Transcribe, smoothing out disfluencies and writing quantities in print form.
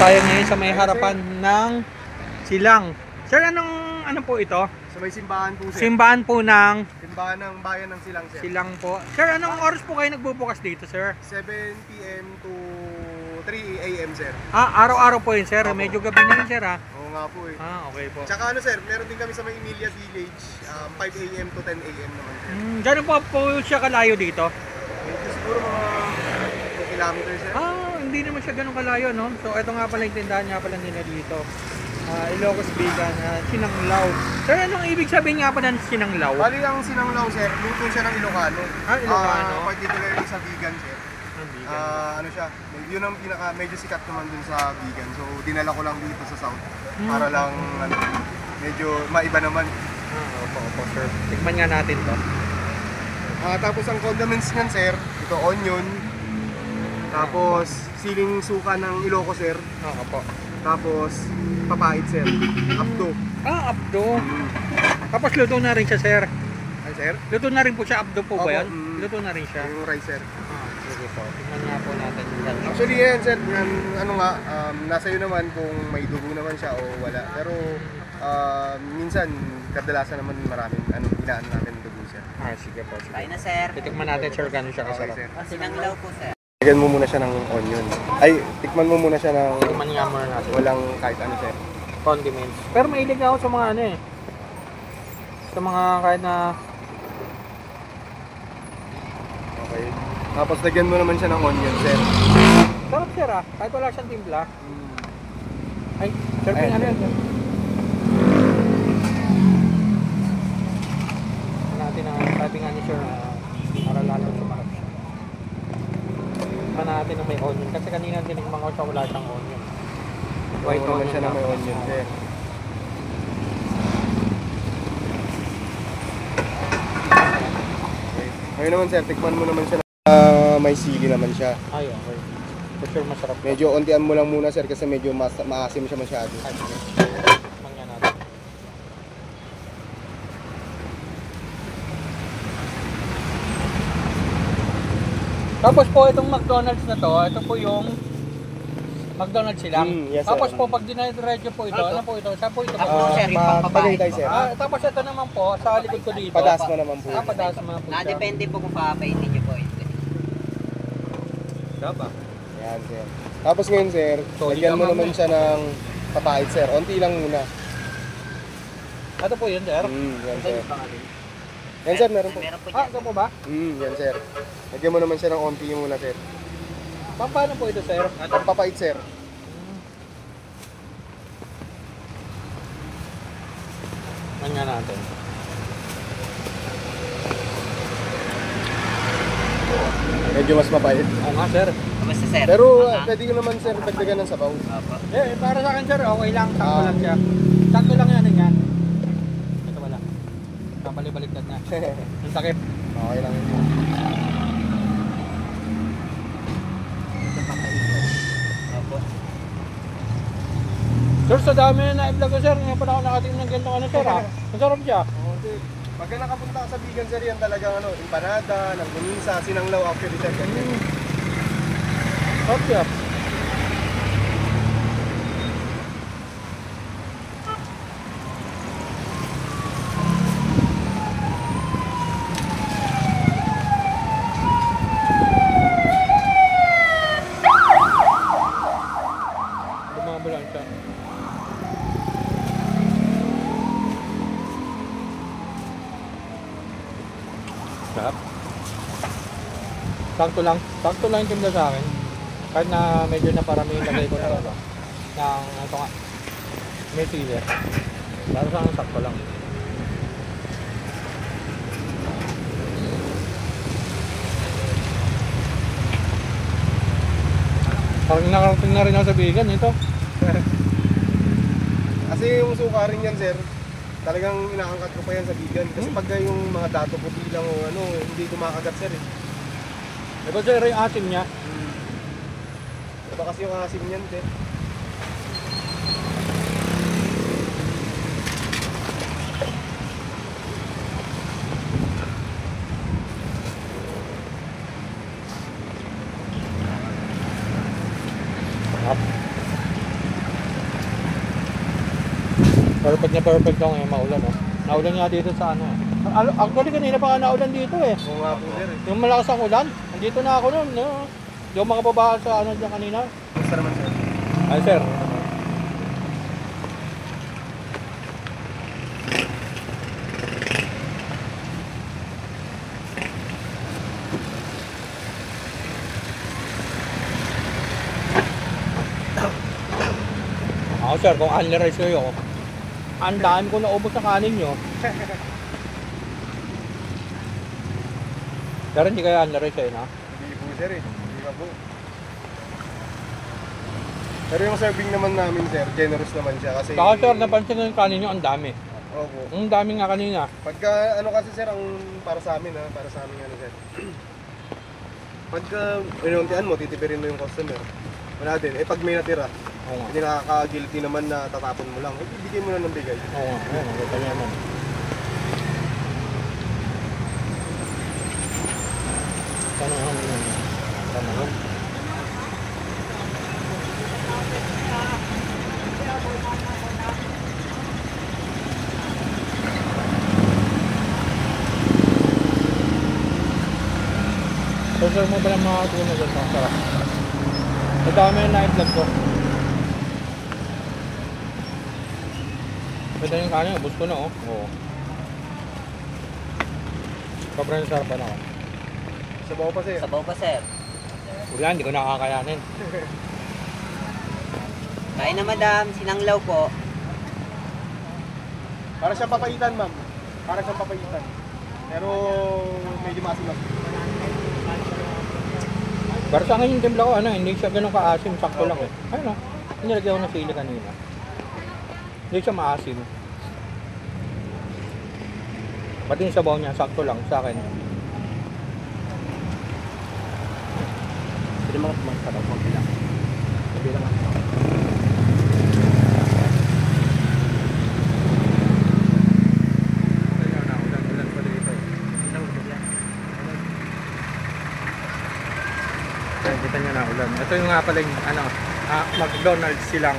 tayo ngayon sa may harapan ng silang. Sir, ano po ito? So may simbahan po sir. Simbahan po ng Simbahan ng bayan ng Silang sir. Silang po. Sir, anong oras po kayo nagbubukas dito, sir? 7 PM to 3 AM sir. Araw-araw po yun, sir. Medyo gabi na yun, sir, ha? Oo nga po eh. Okay po. Tsaka ano sir, meron din kami sa may Emilia Village, 5 AM to 10 AM naman sir. Gano'n po siya kalayo dito? Medyo siguro mga 2 kilometers sir. Hindi naman siya ganun kalayo, no? So, ito nga pala yung tindahan nga pala nila dito. Ilocos Vegan, Sinanglaw. Sir, anong ibig sabihin nga pala ng Sinanglaw? Bali ang Sinanglaw sir, luto siya ng Ilocano. Ilocano. Particularly sa vegan sir. Vegan. Ano siya, yun ang medyo sikat naman dun sa vegan. So dinala ko lang dito sa South para lang medyo maiba naman. Opo, sir. Tikman nga natin to. Tapos ang condiments niyan sir, ito onion. Tapos siling suka ng Ilocos sir. Opo. Tapos papait sir, abdo. Abdo. Tapos luto na rin siya, sir. Ay sir? Luto na rin po siya, abdo po ba yan? Luto na rin siya. Yung rice sir. Sige po. Tingnan nga po natin yan. Actually yan sir, yan, nasa iyo naman kung may dugo naman siya o wala. Pero minsan, kadalasan naman maraming inaan namin dugo sir. Sige po. Kain na sir. Titikman natin, sir, gano'n siya kasarap. Okay, sir. Sinanglaw po sir. Lagyan mo muna siya ng onion. Ay, tikman mo muna siya ng Tikman nga muna natin. walang kahit ano sir. Condiments. Pero mahilig ako sa mga sa mga kahit na... Okay. Tapos lagyan mo naman siya ng onion sir. Sarap, sir, kahit wala siyang timpla. Ay, sir, ano yan? Natin ang sabi nga ni sir para lalo sumarap siya. Natin ng may onion kasi kanina tinikman ko siya wala siyang onion. White onion siya na may onion sir. Okay. Ngayon naman sir, tikman mo naman siya na may sili naman siya. Ay, okay. For sure masarap. Medyo ontian mo lang muna sir kasi medyo maasim siya masyado. Tikman nga natin. Tapos po itong McDonald's na to, ito po yung McDonald's silang. Yes, tapos po pag dinadiretso po ito, ano po ito? Saan po ito? sir, yung pampabahay. sir. Tapos ito naman po, sa likod ko dito. Padasma naman po. Padasma po siya. Nadepende po kung papainin niyo po ito. Diba? Yan sir. Tapos ngayon sir, lagyan mo naman siya ng papait sir. Onti lang muna. Ito po yun, sir? Yan sir. Yan sir, meron po. Meron po Ito po ba? Yan sir. Lagyan mo naman siya ng onti muna sir. Paano po ito, sir? Papait sir. Nga natin. Medyo mas mapait. Oo nga, sir. Basta sir. Pero pwede ko naman sir dagdagan ng sabaw. Para sa akin, sir, okay lang. Sakto lang siya. Sakto lang yan, yan. Ito wala. Kapalibaliktad na. Ang sakit. Okay lang yun. Sir, sa dami na i-vlog ko, sir. Ngayon pa na ako nakatingin ng ganito ano, sir, Ang sarap siya. Pagka nakapunta ka sa vegan sir, yan talagang empanada, langganisa, sinanglaw actually sir. Sarap siya. Bumabulan siya. Sarap. Sakto lang yung timpla sa akin. Kahit na medyo na parami yung lagay ko na ito. Ito nga. May sealer. Para sa akin sakto lang. Parang nakarating na rin ako sa vegan ito. Kasi yung suka rin yan sir, talagang inaangkat ko pa yan sa vegan. Kasi pagka yung mga dato puti lang o hindi kumakagat sir eh. Ito sir, yung asim niya. Iba kasi yung asim niyan sir. Perfect na perfect lang ngayon maulan, no? Naulan nga dito sa ano. Actually, kanina pa nga naulan dito eh. Oo nga po sir. Yung malakas ang ulan, andito na ako nun. No? Hindi ako makapabaka sa ano dyan kanina. Basta naman sir. Ay, sir. Ako sir, kung only rice kayo, ang dami ko naubos sa kanin nyo. Pero hindi kayo only rice eh, no? Hindi po sir eh. Hindi pa po. Pero yung serving naman namin sir, generous naman siya kasi... Saka sir, napansin ko yung kanin nyo, ang dami. Opo. Ang dami nga kanina. Pagka ano kasi sir, ang para sa amin ha, para sa amin ano sir. Pagka inuntian mo, titipirin mo yung customer. Wala din. Eh pag may natira, Oo nga. hindi nakaka-guilty naman na tatapon mo lang. Eh, bigay mo na ng bigay. Oo nga, ayun, ang ganda niya naman. Tanong yun. Tanong. So sir mo ba lang mga tulo na ganito? Sarap. Madami yung na-vlog ko. Ganda yung kanin, ubus ko na oh. Oo. Sobrang sarapan ako. Sabaw pa sir. Sabaw pa, sir. Wala, hindi ko nakakayanin. Kain na, madam. Sinanglaw po. Para siyang papaitan ma'am. Para siyang papaitan. Pero medyo maasim lang. Pero sa akin yung timpla ko, ano, hindi siya ganun kaasim, sakto lang eh. Ayun oh, nilagyan ko ng sili kanina. Hindi siya maasim. Pati yung sabaw niya, sakto lang sa akin. Hindi mga sarap mo lang. Hindi lang. Ulan pa dito. Kita niyo na ulan. Ito yung nga pala yung ano, McDonald's silang.